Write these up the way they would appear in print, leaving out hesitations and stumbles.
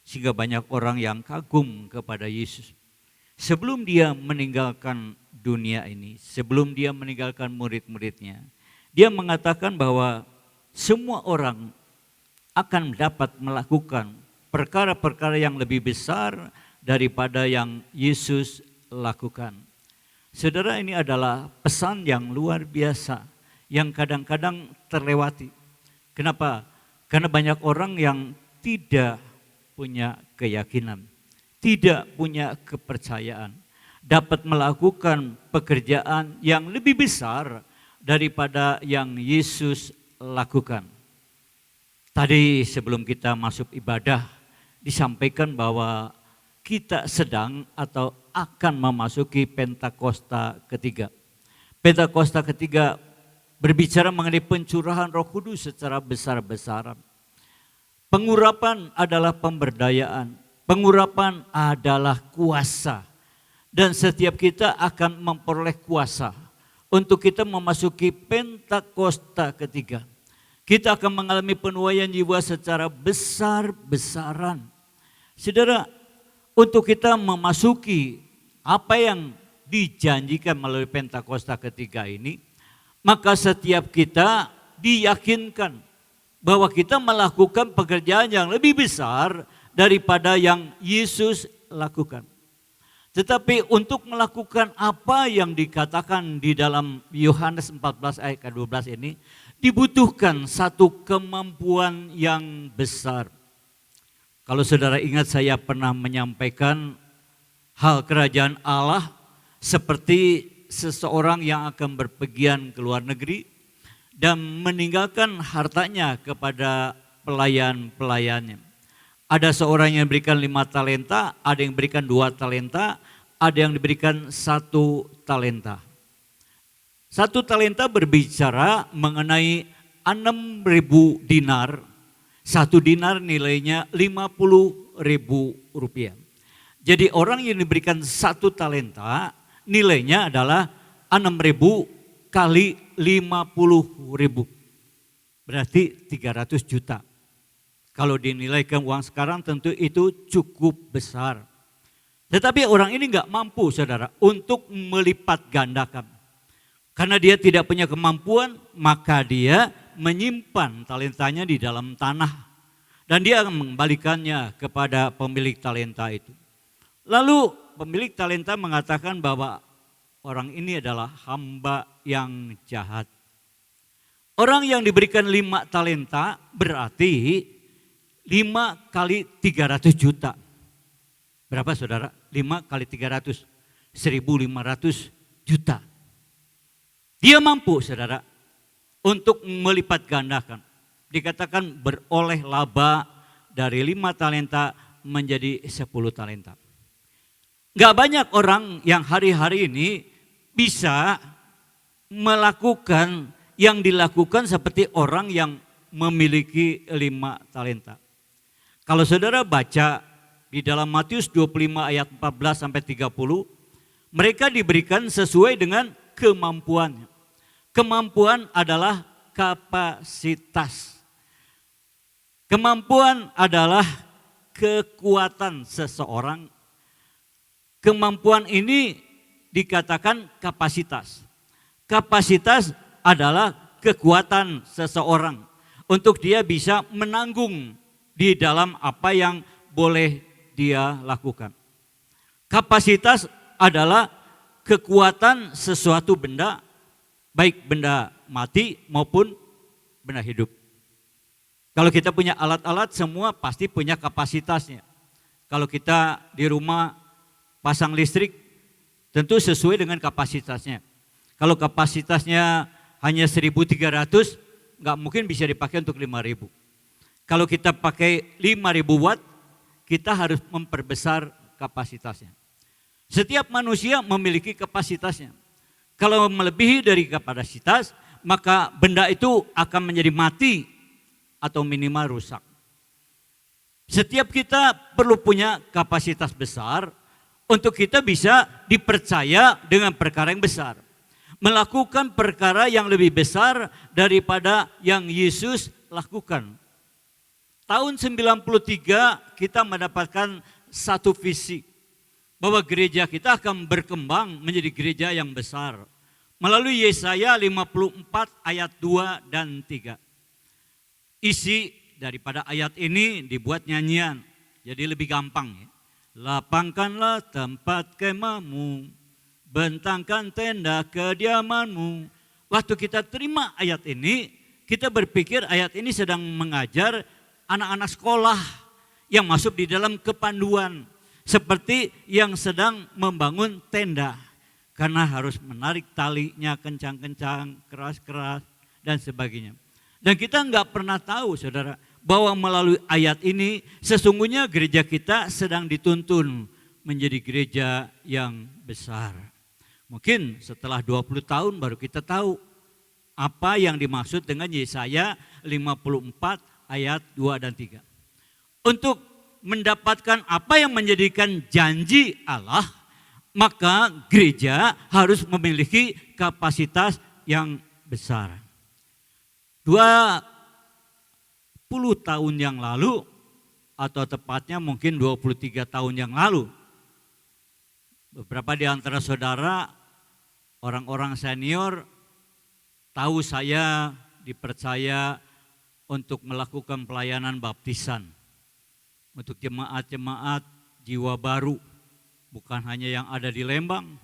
sehingga banyak orang yang kagum kepada Yesus. Sebelum dia meninggalkan dunia ini, sebelum dia meninggalkan murid-muridnya, dia mengatakan bahwa semua orang akan dapat melakukan perkara-perkara yang lebih besar daripada yang Yesus lakukan. Saudara, ini adalah pesan yang luar biasa yang kadang-kadang terlewati. Kenapa? Karena banyak orang yang tidak punya keyakinan, tidak punya kepercayaan, dapat melakukan pekerjaan yang lebih besar daripada yang Yesus lakukan. Tadi sebelum kita masuk ibadah disampaikan bahwa kita sedang atau akan memasuki Pentakosta ketiga. Pentakosta ketiga berbicara mengenai pencurahan Roh Kudus secara besar-besaran. Pengurapan adalah pemberdayaan, pengurapan adalah kuasa. Dan setiap kita akan memperoleh kuasa untuk kita memasuki Pentakosta ketiga. Kita akan mengalami penuaian jiwa secara besar-besaran. Saudara, untuk kita memasuki apa yang dijanjikan melalui Pentakosta ketiga ini, maka setiap kita diyakinkan bahwa kita melakukan pekerjaan yang lebih besar daripada yang Yesus lakukan. Tetapi untuk melakukan apa yang dikatakan di dalam Yohanes 14 ayat ke-12 ini, dibutuhkan satu kemampuan yang besar. Kalau saudara ingat, saya pernah menyampaikan hal kerajaan Allah seperti seseorang yang akan berpergian ke luar negeri dan meninggalkan hartanya kepada pelayan-pelayannya. Ada seorang yang diberikan 5 talenta, ada yang diberikan 2 talenta, ada yang diberikan 1 talenta. 1 talenta berbicara mengenai 6.000 dinar. 1 dinar nilainya 50.000 rupiah. Jadi orang yang diberikan 1 talenta nilainya adalah 6.000 kali 50.000. Berarti 300 juta. Kalau dinilaikan uang sekarang tentu itu cukup besar. Tetapi orang ini enggak mampu, saudara, untuk melipat gandakan. Karena dia tidak punya kemampuan, maka dia menyimpan talentanya di dalam tanah. Dan dia akan mengembalikannya kepada pemilik talenta itu. Lalu pemilik talenta mengatakan bahwa orang ini adalah hamba yang jahat. Orang yang diberikan 5 talenta berarti 5 kali 300 juta. Berapa saudara? 5 kali 300, 1.500 juta. Dia mampu saudara untuk melipat gandakan. Dikatakan beroleh laba dari 5 talenta menjadi 10 talenta. Gak banyak orang yang hari-hari ini bisa melakukan yang dilakukan seperti orang yang memiliki 5 talenta. Kalau saudara baca di dalam Matius 25 ayat 14 sampai 30, mereka diberikan sesuai dengan kemampuannya. Kemampuan adalah kapasitas. Kemampuan adalah kekuatan seseorang. Kemampuan ini dikatakan kapasitas. Kapasitas adalah kekuatan seseorang untuk dia bisa menanggung di dalam apa yang boleh dia lakukan. Kapasitas adalah kekuatan sesuatu benda, baik benda mati maupun benda hidup. Kalau kita punya alat-alat, semua pasti punya kapasitasnya. Kalau kita di rumah pasang listrik, tentu sesuai dengan kapasitasnya. Kalau kapasitasnya hanya 1.300, nggak mungkin bisa dipakai untuk 5.000. Kalau kita pakai 5.000 watt, kita harus memperbesar kapasitasnya. Setiap manusia memiliki kapasitasnya. Kalau melebihi dari kapasitas, maka benda itu akan menjadi mati atau minimal rusak. Setiap kita perlu punya kapasitas besar untuk kita bisa dipercaya dengan perkara yang besar. Melakukan perkara yang lebih besar daripada yang Yesus lakukan. tahun 93 kita mendapatkan satu visi bahwa gereja kita akan berkembang menjadi gereja yang besar. Melalui Yesaya 54 ayat 2 dan 3. Isi daripada ayat ini dibuat nyanyian, jadi lebih gampang ya. Lapangkanlah tempat kemahmu, bentangkan tenda kediamanmu. Waktu kita terima ayat ini, kita berpikir ayat ini sedang mengajar anak-anak sekolah yang masuk di dalam kepanduan. Seperti yang sedang membangun tenda. Karena harus menarik talinya kencang-kencang, keras-keras dan sebagainya. Dan kita nggak pernah tahu saudara, bahwa melalui ayat ini sesungguhnya gereja kita sedang dituntun menjadi gereja yang besar. Mungkin setelah 20 tahun baru kita tahu apa yang dimaksud dengan Yesaya 54 ayat 2 dan 3. Untuk mendapatkan apa yang menjadikan janji Allah, maka gereja harus memiliki kapasitas yang besar. 20 tahun yang lalu, atau tepatnya mungkin 23 tahun yang lalu, beberapa di antara saudara, orang-orang senior, tahu saya dipercaya untuk melakukan pelayanan baptisan. Untuk jemaat-jemaat jiwa baru, bukan hanya yang ada di Lembang,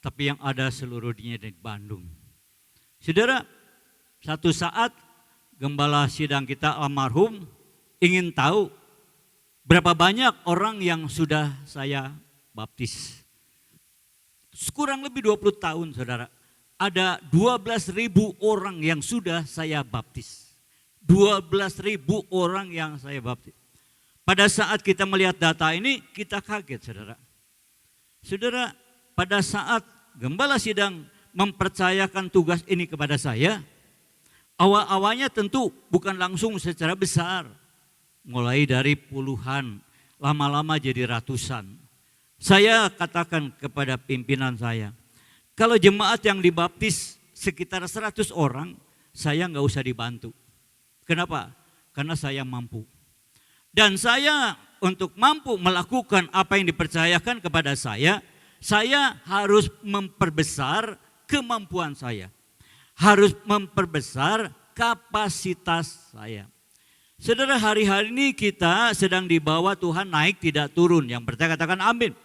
tapi yang ada seluruhnya di Bandung. Saudara, satu saat gembala sidang kita almarhum ingin tahu berapa banyak orang yang sudah saya baptis. Kurang lebih 20 tahun saudara, ada 12.000 orang yang sudah saya baptis. 12.000 orang yang saya baptis. Pada saat kita melihat data ini, kita kaget saudara. Saudara, pada saat gembala sidang mempercayakan tugas ini kepada saya, awal-awalnya tentu bukan langsung secara besar. Mulai dari puluhan, lama-lama jadi ratusan. Saya katakan kepada pimpinan saya, kalau jemaat yang dibaptis sekitar 100 orang, saya nggak usah dibantu. Kenapa? Karena saya mampu. Dan saya untuk mampu melakukan apa yang dipercayakan kepada saya harus memperbesar kemampuan saya. Harus memperbesar kapasitas saya. Saudara, hari-hari ini kita sedang dibawa Tuhan naik tidak turun. Yang percaya katakan amin.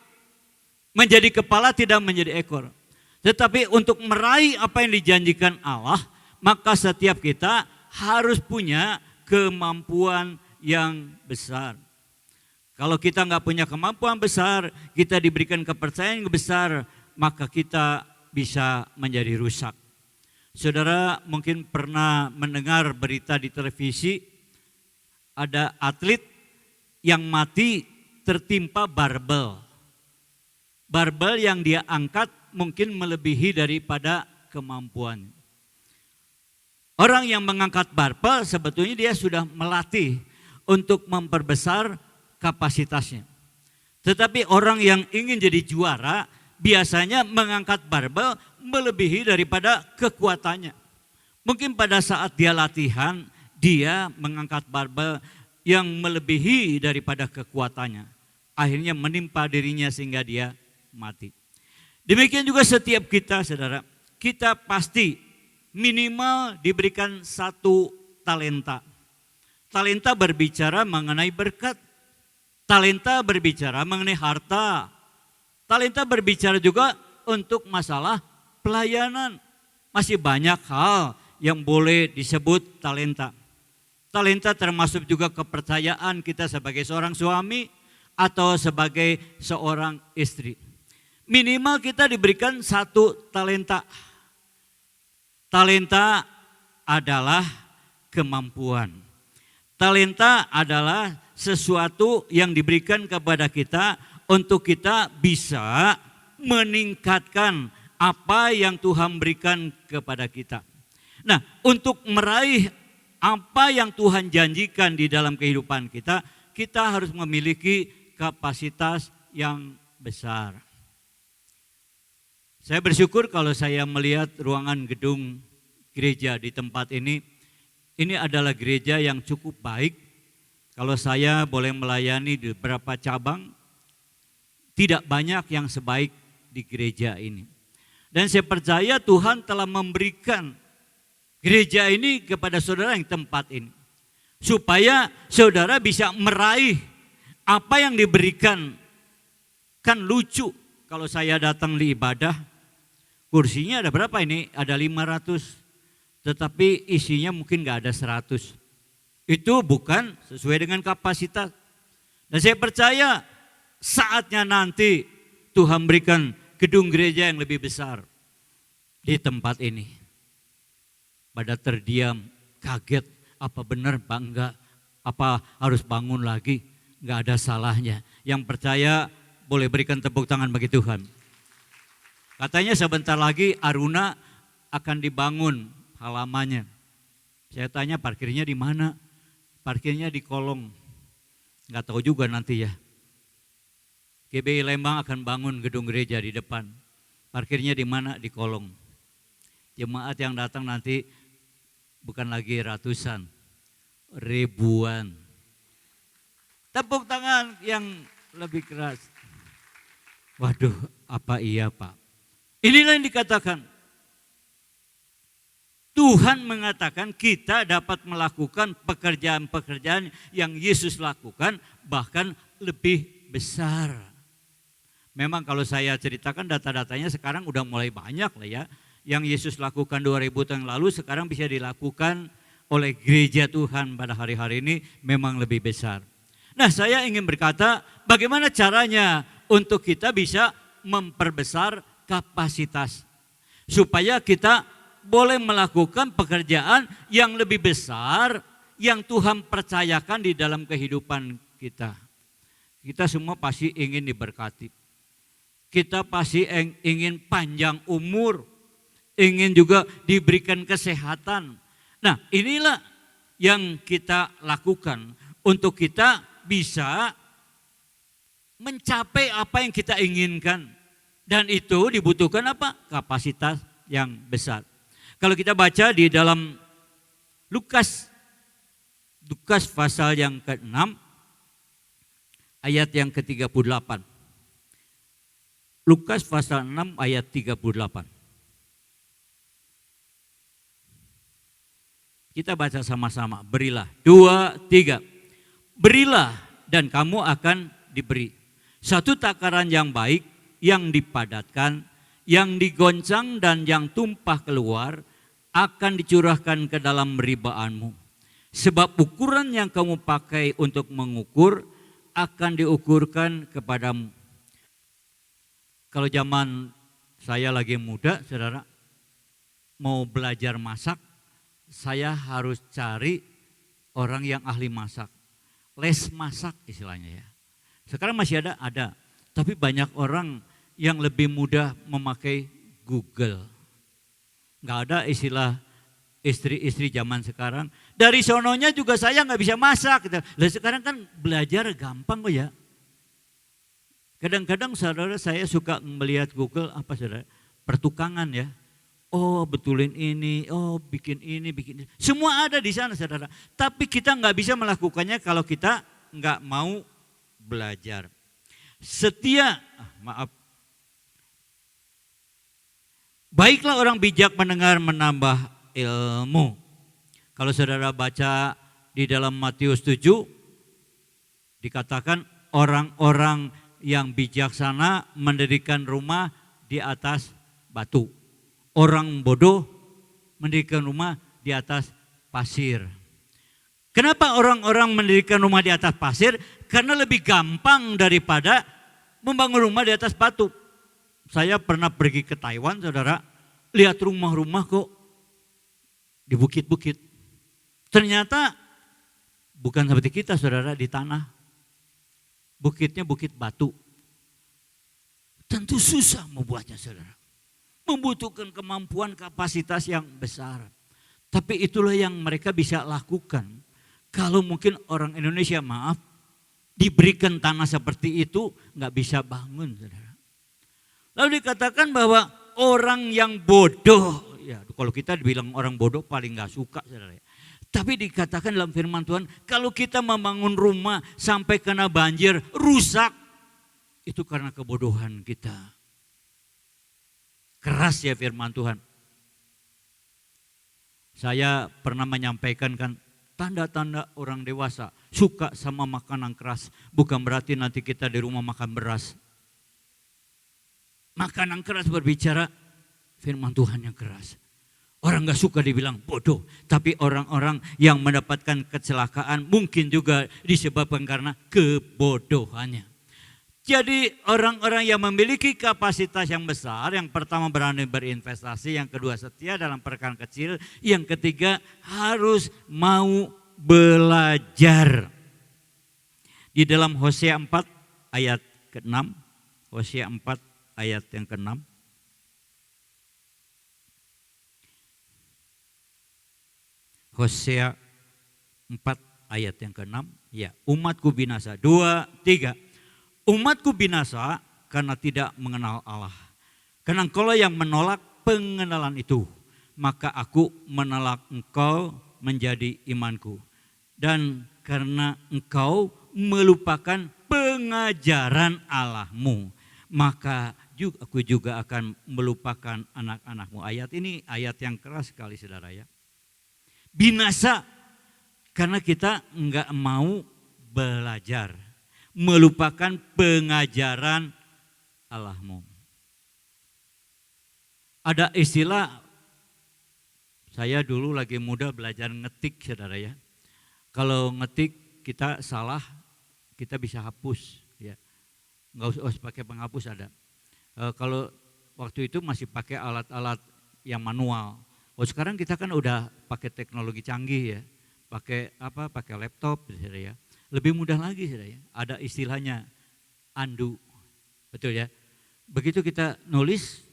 Menjadi kepala tidak menjadi ekor. Tetapi untuk meraih apa yang dijanjikan Allah, maka setiap kita harus punya kemampuan yang besar. Kalau kita nggak punya kemampuan besar, kita diberikan kepercayaan yang besar, maka kita bisa menjadi rusak. Saudara mungkin pernah mendengar berita di televisi, ada atlet yang mati tertimpa barbel. Barbel yang dia angkat mungkin melebihi daripada kemampuan. Orang yang mengangkat barbel sebetulnya dia sudah melatih untuk memperbesar kapasitasnya. Tetapi orang yang ingin jadi juara biasanya mengangkat barbel melebihi daripada kekuatannya. Mungkin pada saat dia latihan, dia mengangkat barbel yang melebihi daripada kekuatannya. Akhirnya menimpa dirinya sehingga dia mati. Demikian juga setiap kita saudara, kita pasti minimal diberikan satu talenta. Talenta berbicara mengenai berkat. Talenta berbicara mengenai harta. Talenta berbicara juga untuk masalah pelayanan. Masih banyak hal yang boleh disebut talenta. Talenta termasuk juga kepercayaan kita sebagai seorang suami atau sebagai seorang istri. Minimal kita diberikan satu talenta. Talenta adalah kemampuan. Talenta adalah sesuatu yang diberikan kepada kita untuk kita bisa meningkatkan apa yang Tuhan berikan kepada kita. Nah, untuk meraih apa yang Tuhan janjikan di dalam kehidupan kita, kita harus memiliki kapasitas yang besar. Saya bersyukur kalau saya melihat ruangan gedung gereja di tempat ini adalah gereja yang cukup baik, Kalau saya boleh melayani di beberapa cabang, tidak banyak yang sebaik di gereja ini. Dan saya percaya Tuhan telah memberikan gereja ini kepada saudara yang tempat ini. Supaya saudara bisa meraih apa yang diberikan. Kan lucu kalau saya datang di ibadah, kursinya ada berapa ini? Ada 500, tetapi isinya mungkin gak ada 100. Itu bukan sesuai dengan kapasitas. Dan saya percaya saatnya nanti Tuhan berikan gedung gereja yang lebih besar di tempat ini. Pada terdiam, kaget, apa benar bangga, apa harus bangun lagi, gak ada salahnya. Yang percaya boleh berikan tepuk tangan bagi Tuhan. Katanya sebentar lagi Aruna akan dibangun halamannya. Saya tanya parkirnya di mana? Parkirnya di Kolong. Gak tahu juga nanti ya. GBI Lembang akan bangun gedung gereja di depan. Parkirnya di mana? Di Kolong. Jemaat yang datang nanti bukan lagi ratusan, ribuan. Tepuk tangan yang lebih keras. Waduh, apa iya Pak? Inilah yang dikatakan. Tuhan mengatakan kita dapat melakukan pekerjaan-pekerjaan yang Yesus lakukan, bahkan lebih besar. Memang kalau saya ceritakan data-datanya sekarang udah mulai banyak lah ya. Yang Yesus lakukan 2000 tahun lalu sekarang bisa dilakukan oleh gereja Tuhan pada hari-hari ini memang lebih besar. Nah, saya ingin berkata bagaimana caranya untuk kita bisa memperbesar kapasitas. Supaya kita boleh melakukan pekerjaan yang lebih besar yang Tuhan percayakan di dalam kehidupan kita. Kita semua pasti ingin diberkati. Kita pasti ingin panjang umur. Ingin juga diberikan kesehatan. Nah, inilah yang kita lakukan untuk kita bisa mencapai apa yang kita inginkan. Dan itu dibutuhkan apa? Kapasitas yang besar. Kalau kita baca di dalam Lukas pasal yang ke-6 ayat yang ke-38. Lukas pasal 6 ayat 38. Kita baca sama-sama, berilah. 2, 3. Berilah dan kamu akan diberi. Satu takaran yang baik, yang dipadatkan, yang digoncang dan yang tumpah keluar akan dicurahkan ke dalam ribaanmu. Sebab ukuran yang kamu pakai untuk mengukur akan diukurkan kepadamu. Kalau zaman saya lagi muda, saudara, mau belajar masak, saya harus cari orang yang ahli masak. Les masak istilahnya ya. Sekarang masih ada. Tapi banyak orang yang lebih mudah memakai Google. Gak ada istilah istri-istri zaman sekarang. Dari sononya juga saya gak bisa masak. Lah sekarang kan belajar gampang kok ya. Kadang-kadang saudara saya suka melihat Google apa saudara? Pertukangan ya. Oh betulin ini, oh bikin ini, bikin ini. Semua ada di sana saudara. Tapi kita nggak bisa melakukannya kalau kita nggak mau belajar. Baiklah orang bijak mendengar menambah ilmu. Kalau saudara baca di dalam Matius 7, dikatakan orang-orang yang bijaksana mendirikan rumah di atas batu. Orang bodoh mendirikan rumah di atas pasir. Kenapa orang-orang mendirikan rumah di atas pasir? Karena lebih gampang daripada membangun rumah di atas batu. Saya pernah pergi ke Taiwan, saudara, lihat rumah-rumah kok di bukit-bukit. Ternyata bukan seperti kita, saudara, di tanah. Bukitnya bukit batu. Tentu susah membuatnya, saudara. Membutuhkan kemampuan kapasitas yang besar. Tapi itulah yang mereka bisa lakukan. Kalau mungkin orang Indonesia, maaf, diberikan tanah seperti itu nggak bisa bangun, saudara. Lalu dikatakan bahwa orang yang bodoh, ya kalau kita dibilang orang bodoh paling nggak suka, saudara. Tapi dikatakan dalam firman Tuhan, kalau kita membangun rumah sampai kena banjir, rusak, itu karena kebodohan kita. Keras ya firman Tuhan. Saya pernah menyampaikan kan, tanda-tanda orang dewasa suka sama makanan keras. Bukan berarti nanti kita di rumah makan beras. Makanan keras berbicara firman Tuhan yang keras. Orang gak suka dibilang bodoh. Tapi orang-orang yang mendapatkan kecelakaan mungkin juga disebabkan karena kebodohannya. Jadi orang-orang yang memiliki kapasitas yang besar, yang pertama berani berinvestasi, yang kedua setia dalam perkara kecil, yang ketiga harus mau belajar. Di dalam Hosea 4 ayat ke-6, Hosea 4 ayat yang ke-6. Hosea 4 ayat yang ke-6, ya, umatku binasa. 2, 3. Umatku binasa karena tidak mengenal Allah. Karena engkau yang menolak pengenalan itu, maka aku menolak engkau menjadi imanku. Dan karena engkau melupakan pengajaran Allahmu, maka aku juga akan melupakan anak-anakmu. Ayat ini ayat yang keras sekali saudara ya. Binasa karena kita enggak mau belajar. Melupakan pengajaran Allahmu. Ada istilah, saya dulu lagi muda belajar ngetik saudara ya. Kalau ngetik kita salah, kita bisa hapus ya. Nggak usah pakai penghapus ada. Kalau waktu itu masih pakai alat-alat yang manual. Oh sekarang kita kan udah pakai teknologi canggih ya. Pakai apa? Pakai laptop saudara ya. Lebih mudah lagi saudara ya. Ada istilahnya undo. Betul ya. Begitu kita nulis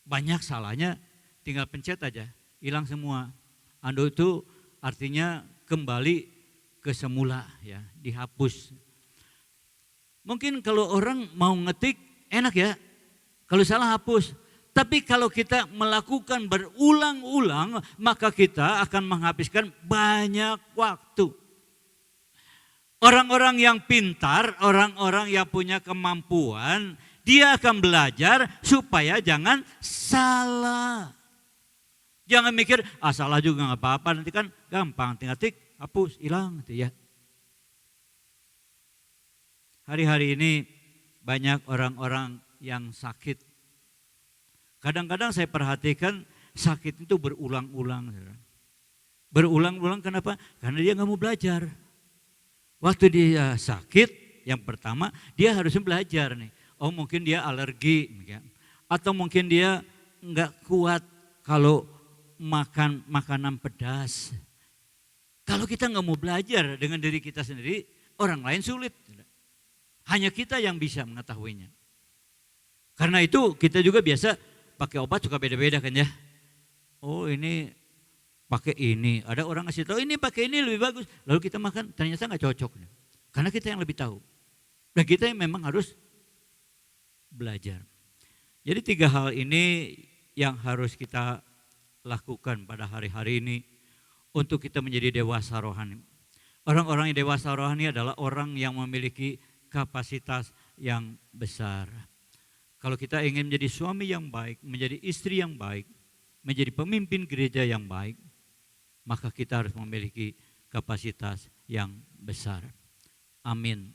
banyak salahnya, tinggal pencet aja, hilang semua. Undo itu artinya kembali ke semula ya, dihapus. Mungkin kalau orang mau ngetik enak ya, kalau salah hapus. Tapi kalau kita melakukan berulang-ulang, maka kita akan menghabiskan banyak waktu. Orang-orang yang pintar, orang-orang yang punya kemampuan, dia akan belajar supaya jangan salah. Jangan mikir, salah juga gak apa-apa, nanti kan gampang, tinggal tik, hapus, hilang gitu ya. Hari-hari ini banyak orang-orang yang sakit. Kadang-kadang saya perhatikan sakit itu berulang-ulang. Berulang-ulang kenapa? Karena dia gak mau belajar. Waktu dia sakit, yang pertama dia harus belajar nih. Oh mungkin dia alergi, atau mungkin dia nggak kuat kalau makan makanan pedas. Kalau kita nggak mau belajar dengan diri kita sendiri, orang lain sulit. Hanya kita yang bisa mengetahuinya. Karena itu kita juga biasa pakai obat suka beda-beda kan ya. Oh ini pakai ini, ada orang ngasih tahu ini pakai ini lebih bagus. Lalu kita makan ternyata nggak cocok. Karena kita yang lebih tahu. Dan kita yang memang harus belajar. Jadi 3 hal ini yang harus kita lakukan pada hari-hari ini untuk kita menjadi dewasa rohani. Orang-orang yang dewasa rohani adalah orang yang memiliki kapasitas yang besar. Kalau kita ingin menjadi suami yang baik, menjadi istri yang baik, menjadi pemimpin gereja yang baik, maka kita harus memiliki kapasitas yang besar. Amin.